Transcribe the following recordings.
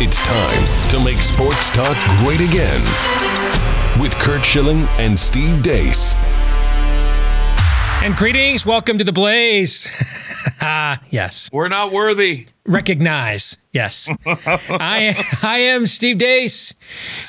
It's time to make sports talk great again with Curt Schilling and Steve Deace. And greetings. Welcome to the Blaze. Yes. We're not worthy. Recognize. Yes. I am Steve Deace.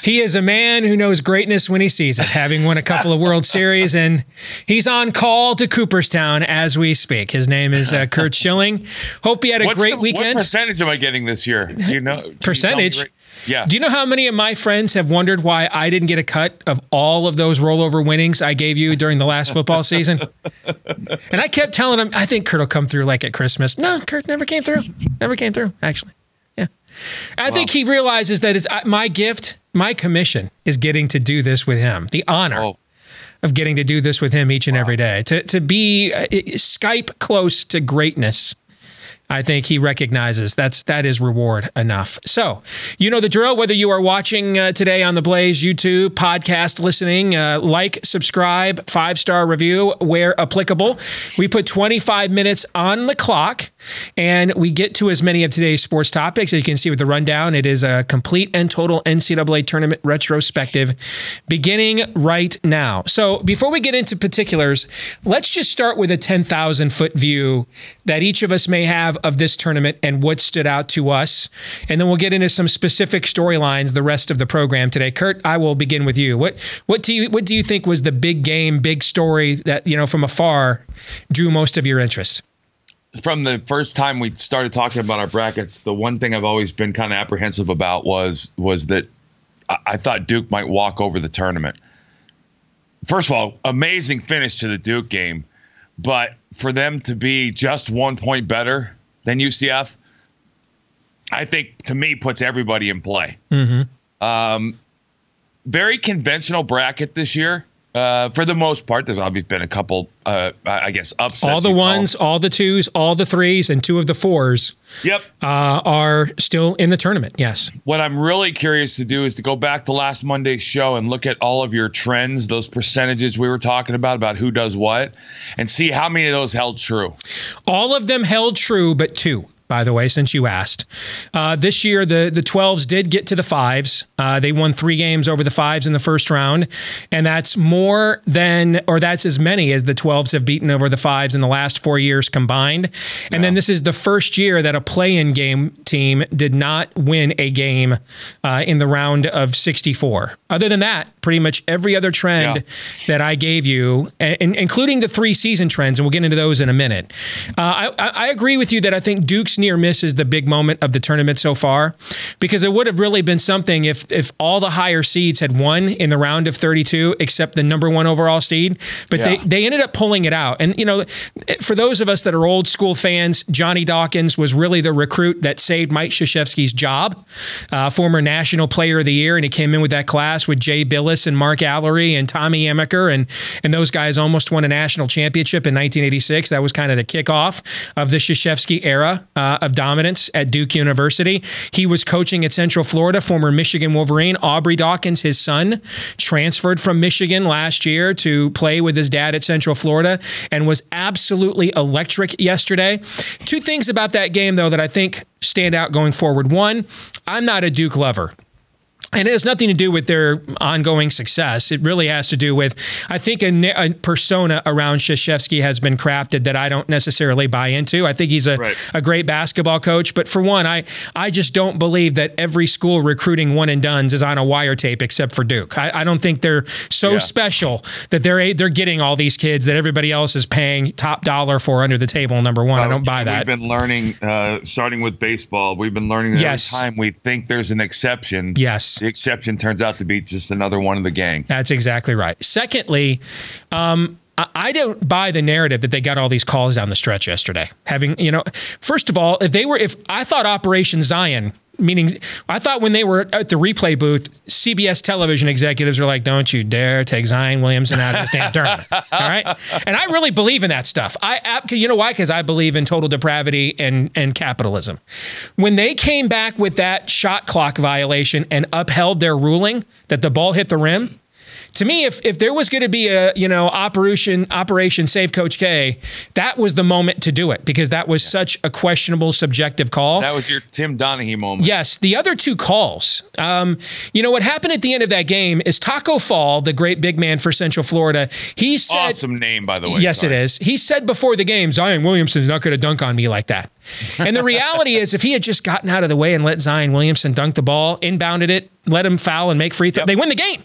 He is a man who knows greatness when he sees it, having won a couple of World Series, and he's on call to Cooperstown as we speak. His name is Curt Schilling. Hope he had a great weekend. What percentage am I getting this year? Do you know? Percentage? Yeah. Do you know how many of my friends have wondered why I didn't get a cut of all of those rollover winnings I gave you during the last football season? And I kept telling them, I think Curt will come through like at Christmas. No, Curt never came through. Never came through, actually. Yeah. I think he realizes that it's my gift, my commission is getting to do this with him. The honor of getting to do this with him each and every day. To be Skype close to greatness. I think he recognizes that is reward enough. So, you know the drill, whether you are watching today on the Blaze YouTube, podcast listening, like, subscribe, 5-star review where applicable. We put 25 minutes on the clock and we get to as many of today's sports topics. As you can see with the rundown, it is a complete and total NCAA tournament retrospective beginning right now. So before we get into particulars, let's just start with a 10,000-foot view that each of us may have of this tournament and what stood out to us. And then we'll get into some specific storylines the rest of the program today. Curt, I will begin with you. What do you think was the big game, big story that, you know, from afar drew most of your interest? From the first time we started talking about our brackets, the one thing I've always been kind of apprehensive about was that I thought Duke might walk over the tournament. First of all, amazing finish to the Duke game, but for them to be just 1 point better than UCF, I think, to me, puts everybody in play. Mm-hmm. Very conventional bracket this year. For the most part, there's obviously been a couple, I guess, upsets. All the ones, all the twos, all the threes, and 2 of the 4s are still in the tournament, yes. What I'm really curious to do is to go back to last Monday's show and look at all of your trends, those percentages we were talking about who does what, and see how many of those held true. All of them held true, but 2. By the way, since you asked. This year, the 12s did get to the 5s. They won 3 games over the 5s in the first round, and that's more than, or that's as many as the 12s have beaten over the 5s in the last 4 years combined. And then this is the first year that a play-in game team did not win a game in the round of 64. Other than that, pretty much every other trend that I gave you, including the 3 season trends, and we'll get into those in a minute. I agree with you that I think Duke's near miss is the big moment of the tournament so far, because it would have really been something if all the higher seeds had won in the round of 32 except the number 1 overall seed, but they ended up pulling it out. And, you know, for those of us that are old school fans, Johnny Dawkins was really the recruit that saved Mike Krzyzewski's job, former National Player of the Year, and he came in with that class with Jay Billis and Mark Allery and Tommy Amaker, and those guys almost won a national championship in 1986. That was kind of the kickoff of the Krzyzewski era of dominance at Duke University. He was coaching at Central Florida, former Michigan Wolverine. Aubrey Dawkins, his son, transferred from Michigan last year to play with his dad at Central Florida and was absolutely electric yesterday. 2 things about that game, though, that I think stand out going forward. One, I'm not a Duke lover. And it has nothing to do with their ongoing success. It really has to do with, I think, a persona around Krzyzewski has been crafted that I don't necessarily buy into. I think he's a great basketball coach. But for one, I just don't believe that every school recruiting one and dones is on a wire tape except for Duke. I don't think they're so special that they're getting all these kids that everybody else is paying top dollar for under the table, number one. I don't buy that. We've been learning, starting with baseball, we've been learning that every time we think there's an exception. Yes. The exception turns out to be just another one of the gang. That's exactly right. Secondly, I don't buy the narrative that they got all these calls down the stretch yesterday. Having, you know, first of all, if I thought Operation Zion, meaning I thought when they were at the replay booth, CBS television executives were like, don't you dare take Zion Williamson out of this damn tournament. All right. And I really believe in that stuff. You know why? Because I believe in total depravity and capitalism. When they came back with that shot clock violation and upheld their ruling that the ball hit the rim, to me, if there was going to be a, Operation Save Coach K, that was the moment to do it, because that was such a questionable subjective call. That was your Tim Donaghy moment. Yes. The other two calls, what happened at the end of that game is Taco Fall, the great big man for Central Florida, he said... Awesome name, by the way. Yes, it is. He said before the game, Zion Williamson's not going to dunk on me like that. And the reality is, if he had just gotten out of the way and let Zion Williamson dunk the ball, inbounded it, let him foul and make free throws, they win the game.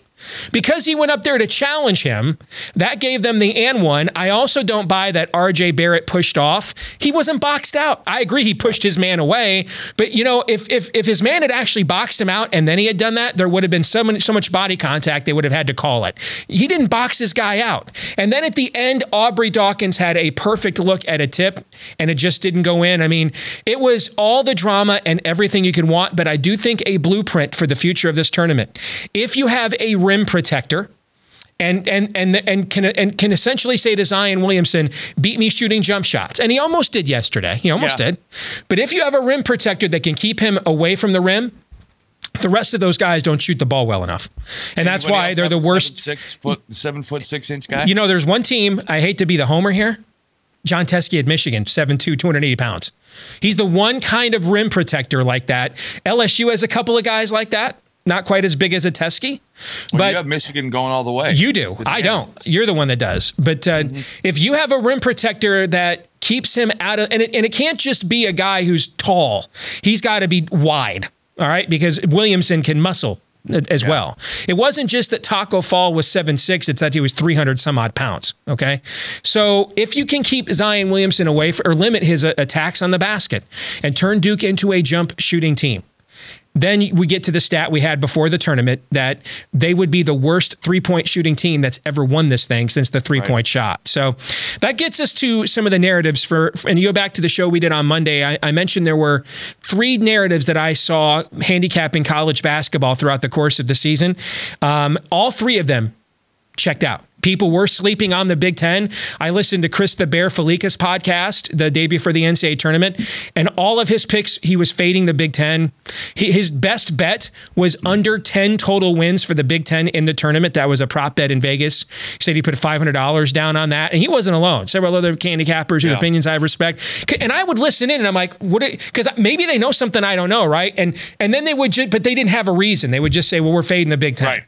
Because he went up there to challenge him, that gave them the and one. I also don't buy that R.J. Barrett pushed off. He wasn't boxed out. I agree he pushed his man away. But, if his man had actually boxed him out and then he had done that, there would have been so much body contact they would have had to call it. He didn't box this guy out. And then at the end, Aubrey Dawkins had a perfect look at a tip, and it just didn't go in. I mean, it was all the drama and everything you could want, but I do think a blueprint for the future of this tournament. If you have a rim protector and can essentially say to Zion Williamson, beat me shooting jump shots. And he almost did yesterday. He almost did. But if you have a rim protector that can keep him away from the rim, the rest of those guys don't shoot the ball well enough. And that's why they're the worst. 7 foot 6 inch guy. There's one team, I hate to be the homer here, John Teskey at Michigan, 7'2", 280 pounds. He's the one kind of rim protector like that. LSU has a couple of guys like that. Not quite as big as a Teskey. But you have Michigan going all the way. You do. I don't. You're the one that does. But if you have a rim protector that keeps him out of, and it can't just be a guy who's tall. He's got to be wide, all right? Because Williamson can muscle as well. It wasn't just that Taco Fall was 7'6", it's that he was 300 some odd pounds, okay? So if you can keep Zion Williamson away or limit his attacks on the basket and turn Duke into a jump shooting team, then we get to the stat we had before the tournament that they would be the worst three-point shooting team that's ever won this thing since the three-point shot. So that gets us to some of the narratives and you go back to the show we did on Monday. I mentioned there were 3 narratives that I saw handicapping college basketball throughout the course of the season. All 3 of them checked out. People were sleeping on the Big Ten. I listened to Chris the Bear Felikas podcast the day before the NCAA tournament, and all of his picks, he was fading the Big Ten. His best bet was under 10 total wins for the Big Ten in the tournament. That was a prop bet in Vegas. He said he put $500 down on that, and he wasn't alone. Several other handicappers whose opinions I respect. And I would listen in, and I'm like, because maybe they know something I don't know, right? And then they would, but they didn't have a reason. They would just say, well, we're fading the Big Ten. Right.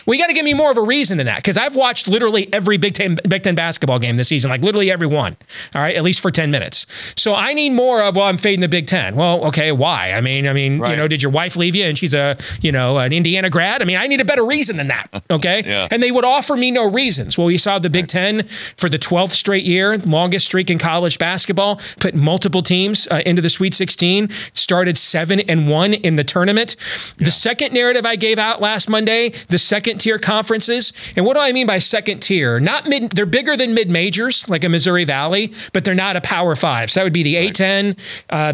Well, you got to give me more of a reason than that, because I've watched literally every Big Ten basketball game this season, like literally every one, all right, at least for 10 minutes. So I need more of, well, I'm fading the Big Ten. Well, okay, why? I mean, right. Did your wife leave you and she's an Indiana grad? I mean, I need a better reason than that, okay? Yeah. And they would offer me no reasons. Well, you saw the Big Ten for the 12th straight year, longest streak in college basketball, put multiple teams into the Sweet 16, started 7-1 in the tournament. Yeah. The second narrative I gave out last Monday, the second tier conferences. And what do I mean by second tier? Not mid, they're bigger than mid-majors, like a Missouri Valley, but they're not a Power 5. So that would be the A10,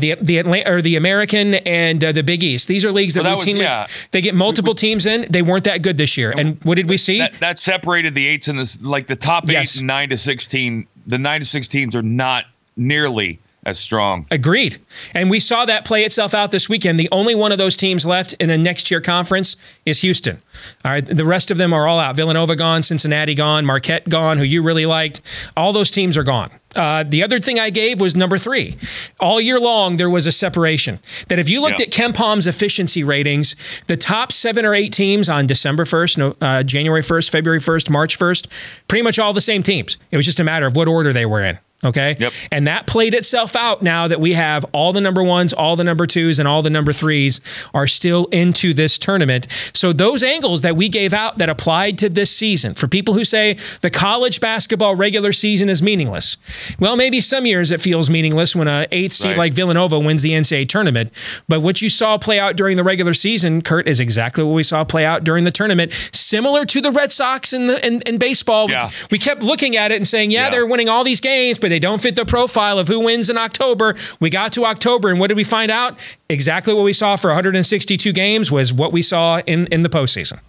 the American, and the Big East. These are leagues that routinely they get multiple teams in. They weren't that good this year. And what did we see? That separated the 8s and the top 8 and 9 to 16. The 9 to 16s are not nearly as strong. Agreed. And we saw that play itself out this weekend. The only one of those teams left in a next tier conference is Houston. All right. The rest of them are all out. Villanova gone, Cincinnati gone, Marquette gone, who you really liked. All those teams are gone. The other thing I gave was number 3. All year long, there was a separation. That if you looked at KenPom's efficiency ratings, the top 7 or 8 teams on December 1st, January 1st, February 1st, March 1st, pretty much all the same teams. It was just a matter of what order they were in. Okay. Yep. And that played itself out now that we have all the number 1s, all the number 2s, and all the number 3s are still into this tournament. So those angles that we gave out that applied to this season, for people who say the college basketball regular season is meaningless. Well, maybe some years it feels meaningless when an 8th seed like Villanova wins the NCAA tournament. But what you saw play out during the regular season, Curt, is exactly what we saw play out during the tournament. Similar to the Red Sox in baseball. Yeah. We kept looking at it and saying, they're winning all these games, but they don't fit the profile of who wins in October. We got to October, and what did we find out? Exactly what we saw for 162 games was what we saw in the postseason.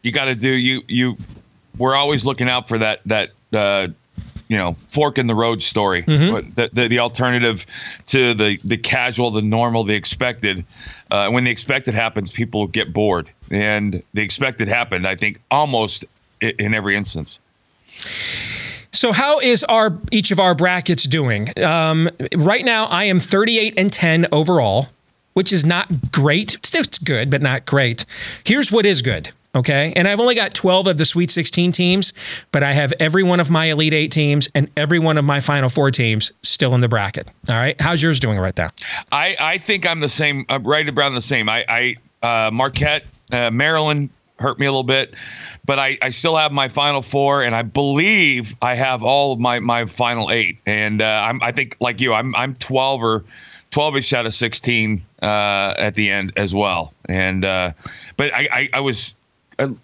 You got to do we're always looking out for that fork in the road story. Mm-hmm. The alternative to the casual, the normal, the expected. When the expected happens, people get bored, and the expected happened. I think almost in every instance. So how is each of our brackets doing? Right now, I am 38-10 overall, which is not great. It's good, but not great. Here's what is good, okay? And I've only got 12 of the Sweet 16 teams, but I have every one of my Elite 8 teams and every one of my Final Four teams still in the bracket. All right? How's yours doing right now? I think I'm the same, right around the same. Marquette, Maryland hurt me a little bit, but I still have my Final Four, and I believe I have all of my Final 8. And I think, like you, I'm 12 or 12-ish out of 16 at the end as well. And but I was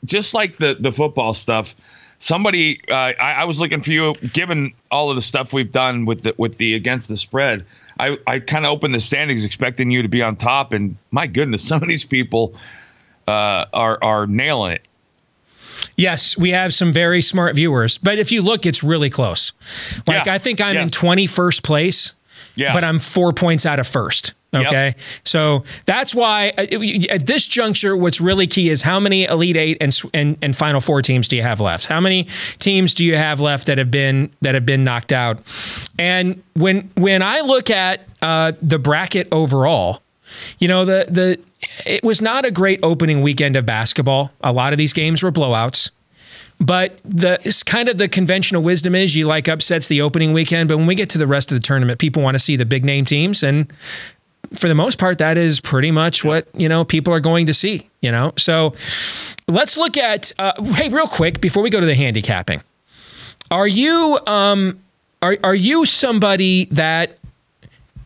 just like the football stuff. Somebody I was looking for you, given all of the stuff we've done with the against the spread. I kind of opened the standings expecting you to be on top, and my goodness, some of these people are nailing it. Yes, we have some very smart viewers, but if you look, it's really close. Like, I think I'm in 21st place, but I'm 4 points out of first. Okay. Yep. So that's why at this juncture, what's really key is how many Elite 8 and Final Four teams do you have left? How many teams do you have left that have been knocked out? And when I look at the bracket overall, you know, it was not a great opening weekend of basketball. A lot of these games were blowouts. But it's kind of the conventional wisdom is you like upsets the opening weekend, but when we get to the rest of the tournament, people want to see the big name teams, and for the most part, that is pretty much what, you know, people are going to see, you know. So let's look at hey, real quick before we go to the handicapping. Are you somebody that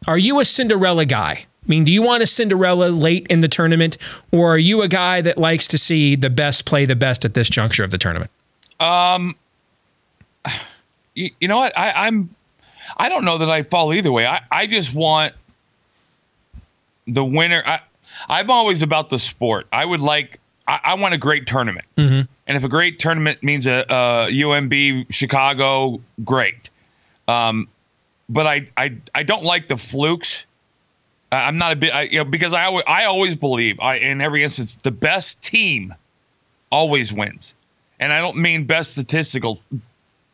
are you a Cinderella guy? I mean, do you want a Cinderella late in the tournament, or are you a guy that likes to see the best play the best at this juncture of the tournament? You know what? I don't know that I fall either way. I just want the winner. I'm always about the sport. I want a great tournament. Mm-hmm. And if a great tournament means a UMB Chicago, great. But I don't like the flukes. I'm not a bit, because I always believe in every instance, the best team always wins. And I don't mean best statistical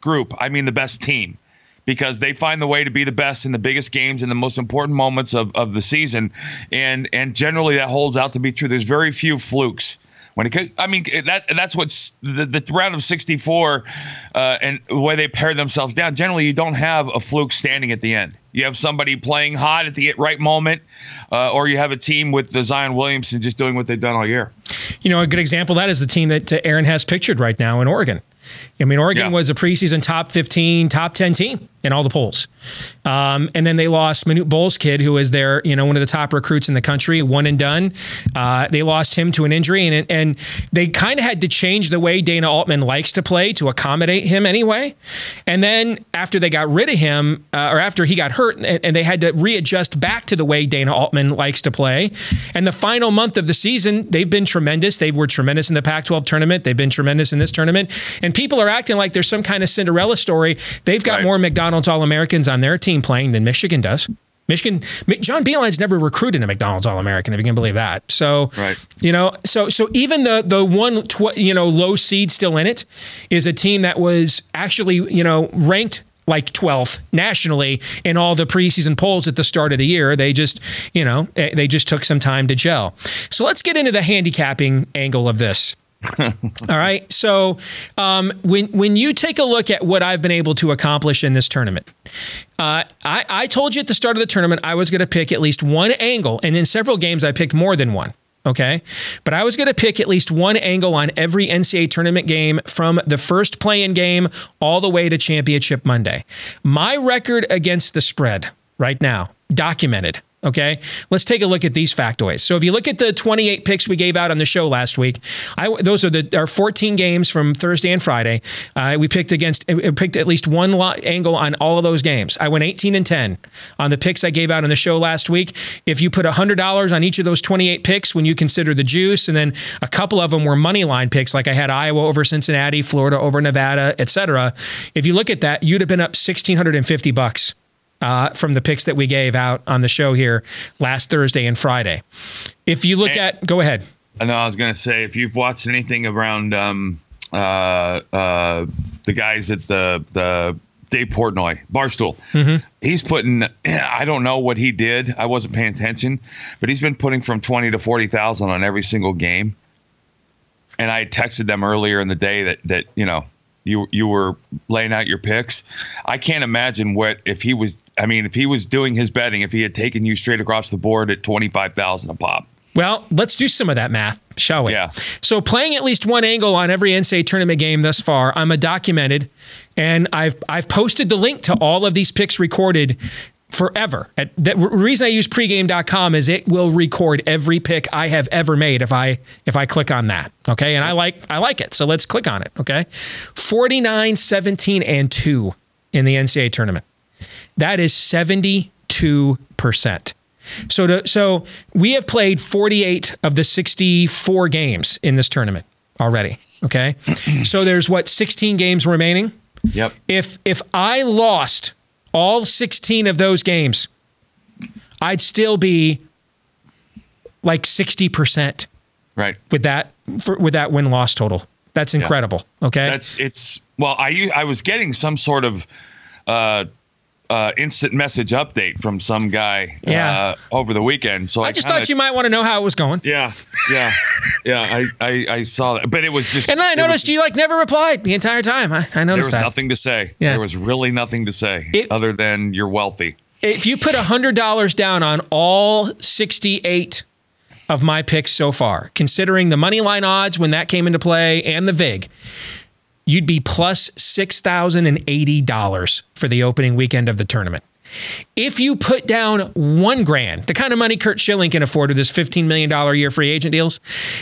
group. I mean the best team, because they find the way to be the best in the biggest games and the most important moments of the season. And generally that holds out to be true. There's very few flukes. That's what's the round of 64 and the way they pare themselves down. Generally, you don't have a fluke standing at the end. You have somebody playing hot at the right moment, or you have a team with the Zion Williamson just doing what they've done all year. You know, a good example of that is the team that Aaron has pictured right now in Oregon. I mean, Oregon was a preseason top 15, top 10 team in all the polls. And then they lost Manute Bol's kid, who is their, you know, one of the top recruits in the country, one and done. They lost him to an injury, and they kind of had to change the way Dana Altman likes to play to accommodate him anyway. And then after they got rid of him, or after he got hurt, and they had to readjust back to the way Dana Altman likes to play. And the final month of the season, they've been tremendous. They were tremendous in the Pac-12 tournament. They've been tremendous in this tournament. And people are acting like there's some kind of Cinderella story. They've got more McDonald's All-Americans on their team playing than Michigan does. John Beilein's never recruited a McDonald's All-American, if you can believe that. So, you know, so even the one low seed still in it is a team that was actually, you know, ranked like 12th nationally in all the preseason polls at the start of the year. They just, you know, they just took some time to gel. So let's get into the handicapping angle of this. All right. So when you take a look at what I've been able to accomplish in this tournament, I told you at the start of the tournament I was going to pick at least one angle, and in several games I picked more than one. Okay. But I was going to pick at least one angle on every NCAA tournament game from the first play-in game all the way to Championship Monday. My record against the spread right now, documented. Okay, let's take a look at these factoids. So if you look at the 28 picks we gave out on the show last week, those are our 14 games from Thursday and Friday. We picked at least one angle on all of those games. I went 18-10 on the picks I gave out on the show last week. If you put $100 on each of those 28 picks, when you consider the juice, and then a couple of them were money line picks, like I had Iowa over Cincinnati, Florida over Nevada, etc. If you look at that, you'd have been up $1,650. From the picks that we gave out on the show here last Thursday and Friday. If you look at, go ahead. I know I was going to say, if you've watched anything around the guys at the Dave Portnoy, Barstool. He's putting, I don't know what he did. I wasn't paying attention, but he's been putting from 20 to 40,000 on every single game. And I texted them earlier in the day that you were laying out your picks. I can't imagine if he was doing his betting, if he had taken you straight across the board at 25,000 a pop. Well, let's do some of that math, shall we? Yeah. So playing at least one angle on every NCAA tournament game thus far, I'm documented, and I've posted the link to all of these picks recorded forever. The reason I use pregame.com is it will record every pick I have ever made if I click on that. Okay, and I like it. So let's click on it. Okay, 49, 17, and 2 in the NCAA tournament. That is 72%. So we have played 48 of the 64 games in this tournament already. Okay, so there's 16 games remaining. Yep. If I lost all 16 of those games, I'd still be like 60%. Right. With that win-loss total. That's incredible. Yeah. Okay. I was getting some sort of instant message update from some guy over the weekend. So I just thought you might want to know how it was going. Yeah. I saw that, but it was just. And I noticed you never replied the entire time. I noticed that. There was nothing to say. Yeah. There was really nothing to say other than you're wealthy. If you put $100 down on all 68 of my picks so far, considering the money line odds when that came into play and the VIG, you'd be plus $6,080 for the opening weekend of the tournament. If you put down $1,000, the kind of money Curt Schilling can afford with his $15 million a year free agent deals,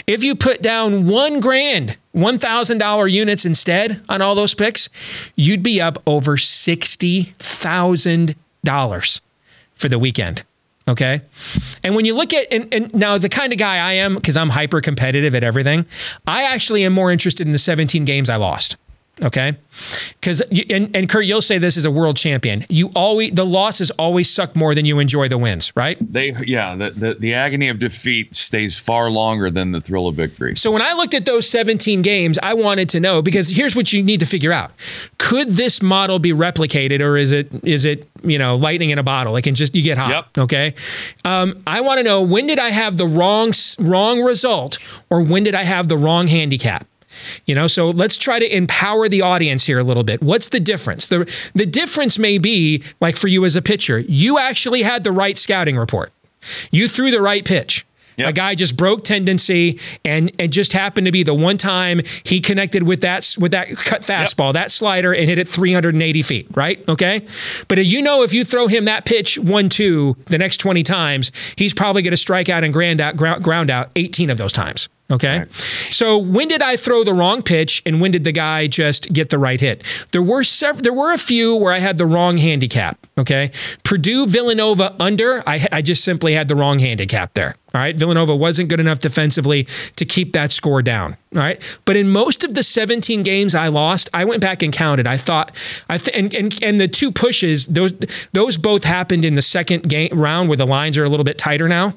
if you put down $1,000, $1,000 units instead on all those picks, you'd be up over $60,000 for the weekend. Okay. And when you look at, and now the kind of guy I am, because I'm hyper competitive at everything, I actually am more interested in the 17 games I lost. Okay. Because, and Curt, you'll say this as a world champion. The losses always suck more than you enjoy the wins, right? The agony of defeat stays far longer than the thrill of victory. So when I looked at those 17 games, I wanted to know, because here's what you need to figure out. Could this model be replicated, or is it lightning in a bottle? It can just, you get hot. Yep. Okay. I want to know, when did I have the wrong result, or when did I have the wrong handicap? So let's try to empower the audience here a little bit. What's the difference? The difference may be, like for you as a pitcher, you actually had the right scouting report. You threw the right pitch. Yep. A guy just broke tendency, and it just happened to be the one time he connected with that cut fastball, that slider, and hit it 380 feet, right? Okay? But if you throw him that pitch 1-2 the next 20 times, he's probably going to strike out and ground out 18 of those times. Okay. Right. So when did I throw the wrong pitch, and when did the guy just get the right hit? There were a few where I had the wrong handicap. Okay. Purdue, Villanova under, I just simply had the wrong handicap there. All right. Villanova wasn't good enough defensively to keep that score down. All right. But in most of the 17 games I lost, I went back and counted. I thought, and the two pushes, those both happened in the second round where the lines are a little bit tighter now.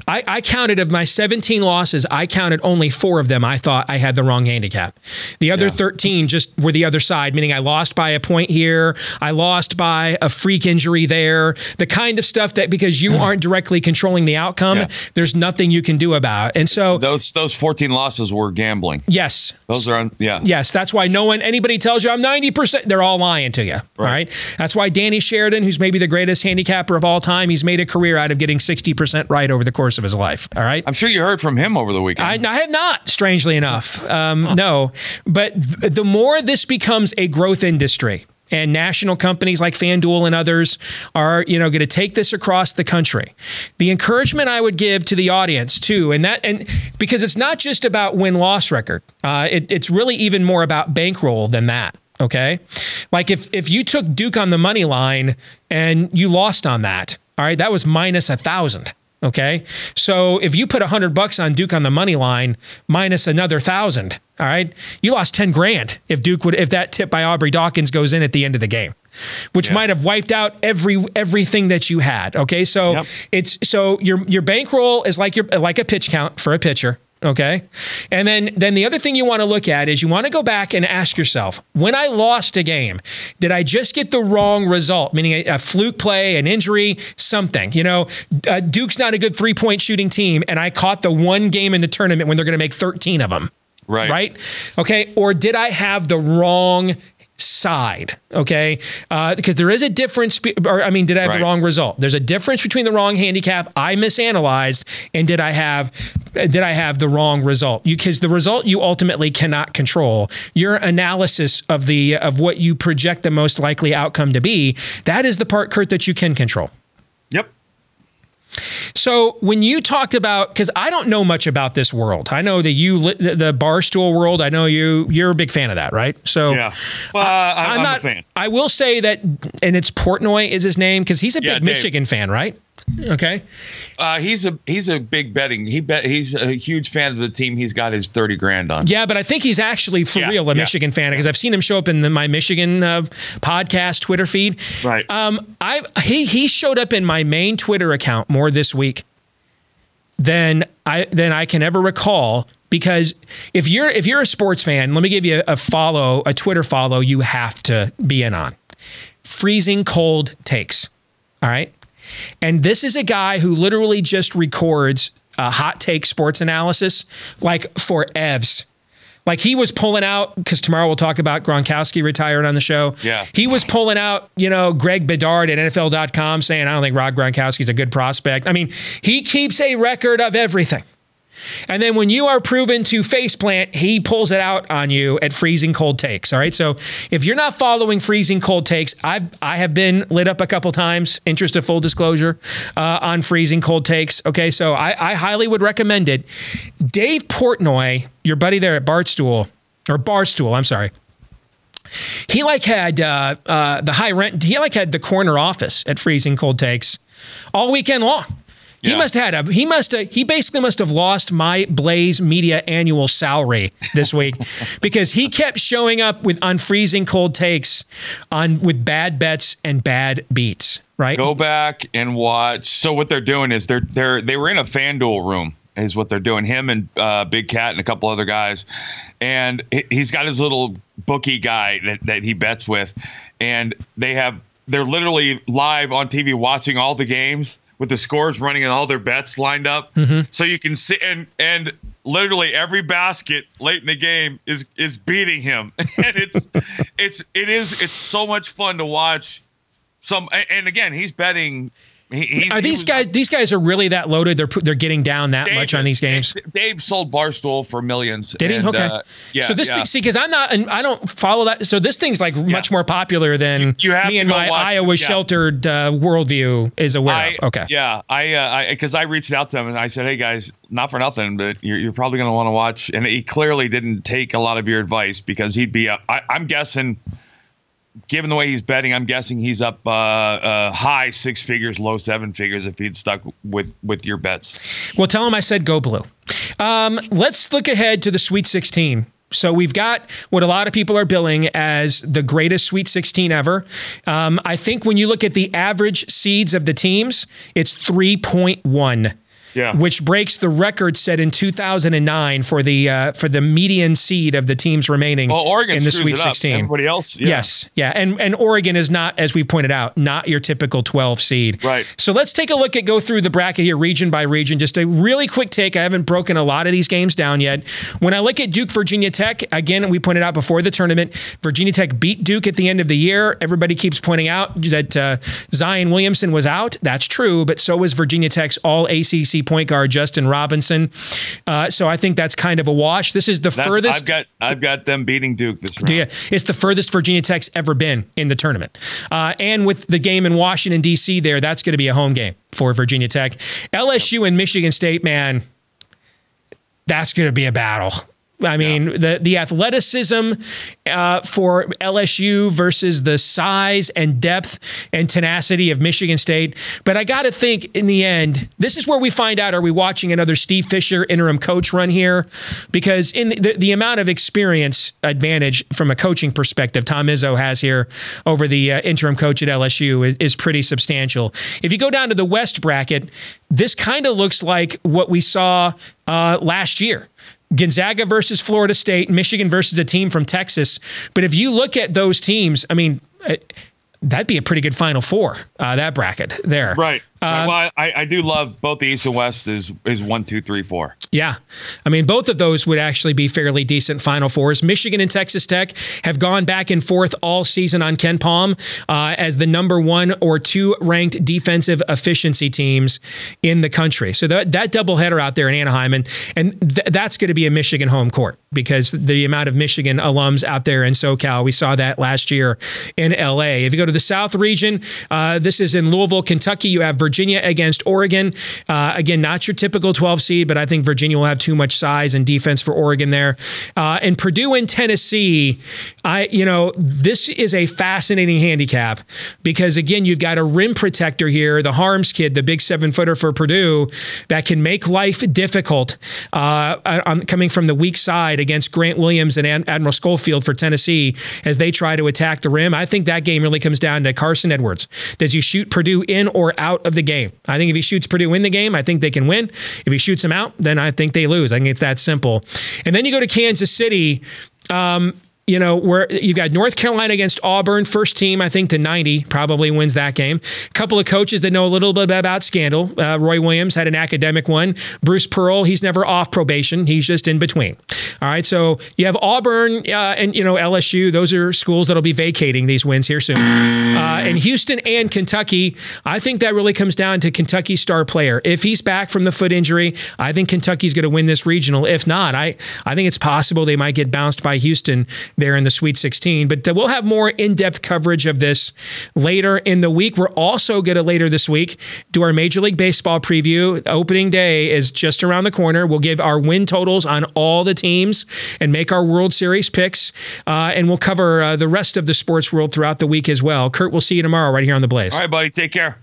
I counted, of my 17 losses, I counted only 4 of them I thought I had the wrong handicap. The other 13 just were the other side, meaning I lost by a point here, I lost by a freak injury there, the kind of stuff that, because you aren't directly controlling the outcome, there's nothing you can do about. And so those 14 losses were gambling. Yes. Those are Yes, that's why anybody tells you I'm 90%, they're all lying to you. Right. All right. That's why Danny Sheridan, who's maybe the greatest handicapper of all time, he's made a career out of getting 60% right over the course of his life. All right. I'm sure you heard from him over the weekend. I have not, strangely enough. No, but the more this becomes a growth industry, and national companies like FanDuel and others are, going to take this across the country, the encouragement I would give to the audience too, and because it's not just about win-loss record, it's really even more about bankroll than that. Okay. Like if you took Duke on the money line and you lost on that, all right, that was minus 1,000. Okay. So if you put $100 on Duke on the money line minus another 1,000, all right, you lost 10 grand if that tip by Aubrey Dawkins goes in at the end of the game, which might have wiped out everything that you had. Okay. So your bankroll is like a pitch count for a pitcher. Okay. And then the other thing you want to look at is you want to go back and ask yourself, when I lost a game, did I just get the wrong result? Meaning a fluke play, an injury, something. Duke's not a good 3-point shooting team, and I caught the one game in the tournament when they're going to make 13 of them. Right. Okay. Or did I have the wrong side? Okay. Because there is a difference, did I have the wrong result? There's a difference between the wrong handicap I misanalyzed and did I have the wrong result? Because the result you ultimately cannot control. Your analysis of what you project the most likely outcome to be, that is the part, Curt, that you can control. Yep. So when you talked about, because I don't know much about this world, I know that the Barstool world, I know you're a big fan of that, right? So yeah, well, I'm not a fan. I will say that, and it's Portnoy is his name, because he's a big Michigan fan, right? Okay. He's a big betting. He's a huge fan of the team. He's got his 30 grand on. Yeah, but I think he's actually for real a Michigan fan, because I've seen him show up in my Michigan podcast Twitter feed. Right. He showed up in my main Twitter account more this week than I can ever recall. Because if you're a sports fan, let me give you a Twitter follow you have to be in on. Freezing Cold Takes. All right. And this is a guy who literally just records hot take sports analysis like for evs. Like he was pulling out, because tomorrow we'll talk about Gronkowski retired on the show. Yeah. He was pulling out, Greg Bedard at NFL.com saying, I don't think Rob Gronkowski's a good prospect. I mean, he keeps a record of everything. And then when you are proven to faceplant, he pulls it out on you at Freezing Cold Takes. All right. So if you're not following Freezing Cold Takes, I have been lit up a couple times, interest of full disclosure, on Freezing Cold Takes. Okay. So I highly would recommend it. Dave Portnoy, your buddy there at Barstool, I'm sorry. He had the high rent. He had the corner office at Freezing Cold Takes all weekend long. He basically must have lost my Blaze Media annual salary this week because he kept showing up on Freezing Cold Takes with bad bets and bad beats, right? Go back and watch. So what they're doing is they were in a FanDuel room is what they're doing. Him and Big Cat and a couple other guys. And he's got his little bookie guy that he bets with. And they're literally live on TV watching all the games, with the scores running and all their bets lined up. Mm-hmm. So you can see, and literally every basket late in the game is beating him. And it's so much fun to watch. And again, he's betting. These guys are really that loaded? They're getting down that much on these games. Dave sold Barstool for millions. Did he? Okay. So this thing, see, because I don't follow that. So this thing's much more popular than me and my Iowa sheltered worldview is aware of. Okay. Yeah, because I reached out to him and I said, hey guys, not for nothing, but you're probably going to want to watch. And he clearly didn't take a lot of your advice because he'd be up. I'm guessing. Given the way he's betting, I'm guessing he's up high 6 figures, low 7 figures if he'd stuck with your bets. Well, tell him I said go blue. Let's look ahead to the Sweet 16. So we've got what a lot of people are billing as the greatest Sweet 16 ever. I think when you look at the average seeds of the teams, it's 3.1. Yeah. Which breaks the record set in 2009 for the median seed of the teams remaining in the Sweet 16. Everybody else, yes, and Oregon is not, as we've pointed out, not your typical 12 seed. Right. So let's take a look go through the bracket here, region by region. Just a really quick take. I haven't broken a lot of these games down yet. When I look at Duke, Virginia Tech, again, we pointed out before the tournament, Virginia Tech beat Duke at the end of the year. Everybody keeps pointing out that Zion Williamson was out. That's true, but so was Virginia Tech's all-ACC point guard Justin Robinson. So I think that's kind of a wash. This is the furthest. I've got them beating Duke this round. Yeah, it's the furthest Virginia Tech's ever been in the tournament. And with the game in Washington, D.C. there, that's going to be a home game for Virginia Tech. LSU and Michigan State, man, that's going to be a battle. I mean, the athleticism for LSU versus the size and depth and tenacity of Michigan State. But I got to think in the end, this is where we find out, are we watching another Steve Fisher interim coach run here? Because in the amount of experience advantage from a coaching perspective Tom Izzo has here over the interim coach at LSU is pretty substantial. If you go down to the West bracket, this kind of looks like what we saw last year. Gonzaga versus Florida State, Michigan versus a team from Texas. But if you look at those teams, I mean, that'd be a pretty good Final Four, that bracket there. Right. Well, I do love both the East and West is 1, 2, 3, 4. Yeah. I mean, both of those would actually be fairly decent Final Fours. Michigan and Texas Tech have gone back and forth all season on Ken Palm as the number 1 or 2 ranked defensive efficiency teams in the country. So that doubleheader out there in Anaheim, and that's going to be a Michigan home court because the amount of Michigan alums out there in SoCal, we saw that last year in LA. If you go to the South region, this is in Louisville, Kentucky. You have Virginia against Oregon. Again, not your typical 12 seed, but I think Virginia will have too much size and defense for Oregon there. And Purdue and Tennessee, this is a fascinating handicap because, again, you've got a rim protector here, the Harms kid, the big 7-footer for Purdue, that can make life difficult coming from the weak side against Grant Williams and Admiral Schofield for Tennessee as they try to attack the rim. I think that game really comes down to Carson Edwards. Does he shoot Purdue in or out of the game? I think if he shoots Purdue in the game, I think they can win. If he shoots them out, then I think they lose. I think it's that simple. And then you go to Kansas City, where you got North Carolina against Auburn, first team, I think, to 90, probably wins that game. A couple of coaches that know a little bit about scandal. Roy Williams had an academic one. Bruce Pearl, he's never off probation. He's just in between. All right, so you have Auburn and, LSU. Those are schools that'll be vacating these wins here soon. And Houston and Kentucky, I think that really comes down to Kentucky's star player. If he's back from the foot injury, I think Kentucky's going to win this regional. If not, I think it's possible they might get bounced by Houston there in the Sweet 16. But we'll have more in-depth coverage of this later in the week. We're also going to, later this week, do our Major League Baseball preview. Opening day is just around the corner. We'll give our win totals on all the teams and make our World Series picks. And we'll cover the rest of the sports world throughout the week as well. Kurt, we'll see you tomorrow right here on The Blaze. All right, buddy. Take care.